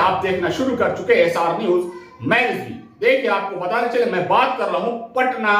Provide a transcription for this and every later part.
आप देखना शुरू कर चुके एसआर न्यूज मैगजीन। देखिए, आपको बताने चले, मैं बात कर रहा हूं पटना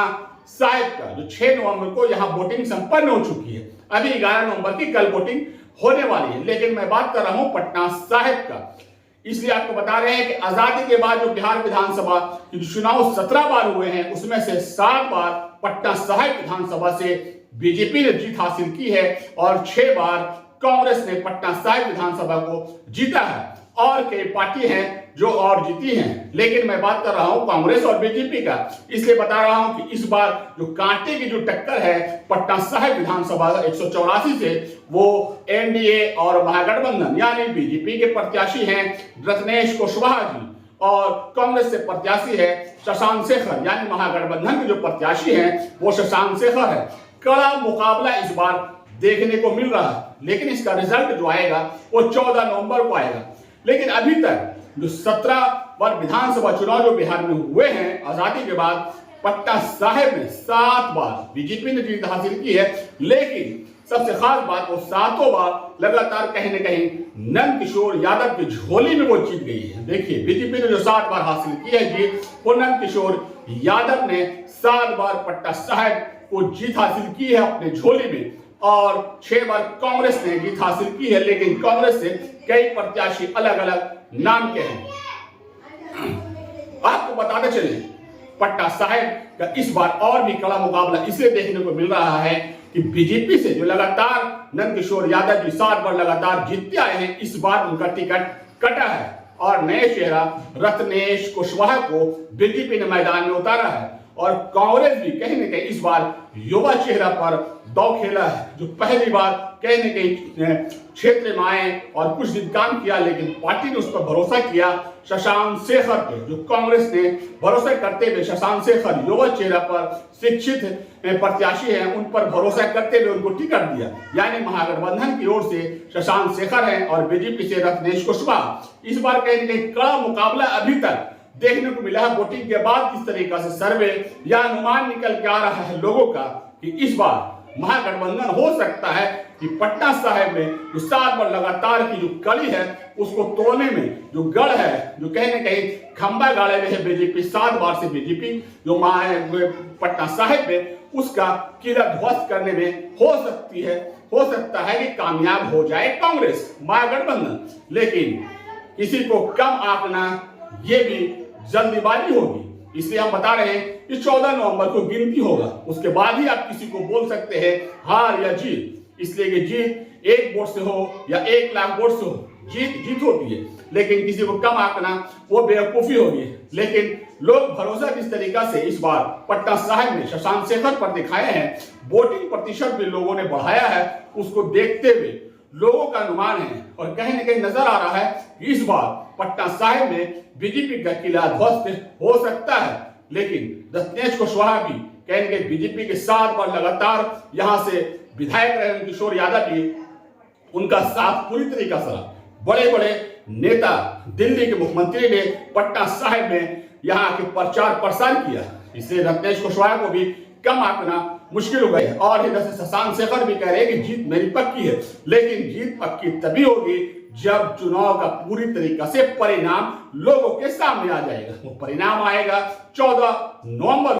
साहिब का, जो 6 नवंबर को यहां वोटिंग संपन्न हो चुकी है। अभी 11 नवंबर की कल वोटिंग होने वाली है, लेकिन मैं बात कर रहा हूं पटना साहिब का। इसलिए आपको बता रहे हैं कि आजादी के बाद जो बिहार विधानसभा के चुनाव 17 बार हुए हैं, उसमें से 7 बार पटना साहिब विधानसभा से बीजेपी ने जीत हासिल की है और 6 बार कांग्रेस ने पटना साहिब विधानसभा को जीता है। और कई पार्टी हैं जो और जीती हैं, लेकिन मैं बात कर रहा हूं कांग्रेस और बीजेपी का। इसलिए बता रहा हूं कि इस बार जो कांटे की जो टक्कर है पटना साहिब विधानसभा 184 से, वो एनडीए और महागठबंधन यानी बीजेपी के प्रत्याशी हैं रत्नेश कुशवाहा जी, और कांग्रेस से प्रत्याशी है शशांक शेखर, यानी महागठबंधन के जो प्रत्याशी हैं वो शशांक शेखर है। कड़ा मुकाबला इस बार देखने को मिल रहा है, लेकिन इसका रिजल्ट जो आएगा वो 14 नवंबर को आएगा। लेकिन अभी तक जो 17 बार विधानसभा चुनाव जो बिहार में हुए हैं आजादी के बाद, पटना साहिब में 7 बार बीजेपी ने जीत हासिल की है। लेकिन सबसे खास बात, वो 7 बार लगातार कहीं न कहीं नंद किशोर यादव की झोली में वो जीत गई है। देखिए, बीजेपी ने जो 7 बार हासिल की है जीत, वो नंद किशोर यादव ने 7 बार पटना साहिब को जीत हासिल की है अपने झोली में, और 6 बार कांग्रेस ने जीत हासिल की है। लेकिन कांग्रेस से कई प्रत्याशी अलग अलग नाम के हैं। आपको बताते चले, पटना साहिब का इस बार और भी कड़ा मुकाबला इसलिए देखने को मिल रहा है कि बीजेपी से जो लगातार नंद किशोर यादव जी 7 बार लगातार जीतते आए हैं, इस बार उनका टिकट कटा है और नए चेहरा रत्नेश कुशवाहा को बीजेपी ने मैदान में उतारा है। और कांग्रेस भी कहीं न कहीं इस बार युवा चेहरा पर दांव खेला है, जो पहली बार कहीं न कहीं क्षेत्र में आए और कुछ दिन काम किया, लेकिन पार्टी ने उस पर भरोसा किया शशांक शेखर पे, जो कांग्रेस ने भरोसा करते हुए शशांक शेखर युवा चेहरा पर शिक्षित प्रत्याशी हैं, उन पर भरोसा करते हुए उनको टिकट दिया। यानी महागठबंधन की ओर से शशांक शेखर हैं और बीजेपी से रत्नेश कुशवाहा। इस बार कहीं न कहीं कड़ा मुकाबला अभी तक देखने को मिला है। वोटिंग के बाद किस तरीके से सर्वे या अनुमान निकल के आ रहा है लोगों का कि इस बार महागठबंधन हो सकता है कि पटना साहिब में जो 7 बार लगातार की जो कड़ी है उसको तोड़ने में जो गढ़ है, जो कहीं न कहीं खंबा गाड़े में है बीजेपी, 7 बार से बीजेपी जो पटना साहिब में, उसका किला ध्वस्त करने में हो सकता है कि कामयाब हो जाए कांग्रेस महागठबंधन। लेकिन किसी को कम आंकना ये भी जल्दीबाजी होगी। इसलिए हम बता रहे हैं कि 14 नवंबर को गिनती होगा, उसके बाद ही आप किसी को बोल सकते हैं हार या जीत। इसलिए कि जीत 1 वोट से हो या 1 लाख वोट से हो, जीत होती है। लेकिन किसी को कम आंकना वो बेवकूफी होगी। लेकिन लोग भरोसा किस तरीका से इस बार पटना साहिब में शशांक शेखर पर दिखाए हैं, वोटिंग प्रतिशत भी लोगों ने बढ़ाया है, उसको देखते हुए लोगों का अनुमान है और कहीं न कहीं नजर आ रहा है कि इस बार पटना साहिब में बीजेपी का किला ध्वस्त हो सकता है। लेकिन रत्नेश कुशवाहा भी कहीं न कहीं बीजेपी के 7 बार लगातार यहां से विधायक रहे किशोर यादव जी, उनका साथ पूरी तरीके से बड़े बड़े नेता, दिल्ली के मुख्यमंत्री ने पटना साहिब में यहाँ के प्रचार प्रसार किया। इसलिए रत्नेश कुशवाहा को भी कम आंकना मुश्किल हो गई है। और इधर से शशांक शेखर भी कह रहे हैं कि जीत मेरी पक्की है, लेकिन जीत पक्की तभी होगी जब चुनाव का पूरी तरीके से परिणाम लोगों के सामने आ जाएगा। वो परिणाम आएगा 14 नवंबर।